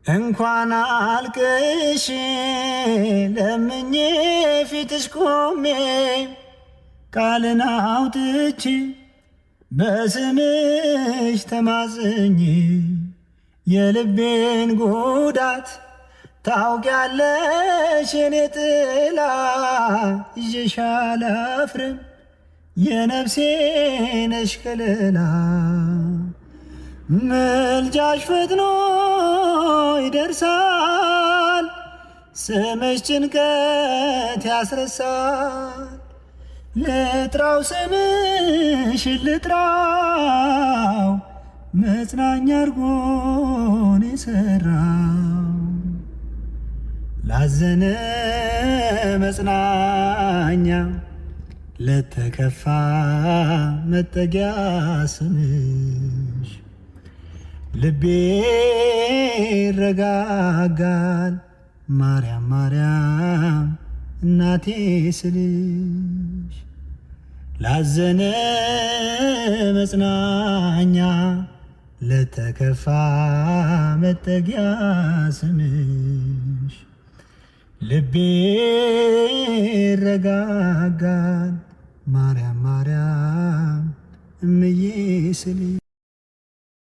እንኳን አልቅሽ ለምኜ ፊትሽ ቆሜ ቃልን አውጥቼ በስምሽ ተማጽኜ የልቤን ጉዳት ታውቂያለሽ የኔ ጥላ ይዤሽ አላፍርም የነፍሴ ነሽ ከለላ ምልጃሽ ፈጥኖ ይደርሳል ስምሽ ጭንቀት ያስረሳል ልጥራው ስምሽ ልጥራው መጽናኛ አርጎን የሰራው ላዘነ መጽናኛ ለተከፋ መጠጊያ ስምሽ ልቤ ይረጋጋል ማርያም ማርያም እናቴ ስልሽ ላዘነ መጽናኛ ለተከፋ መጠጊያ ስምሽ ልቤ ይረጋጋል ማርያም ማርያም እምዬ ስልሽ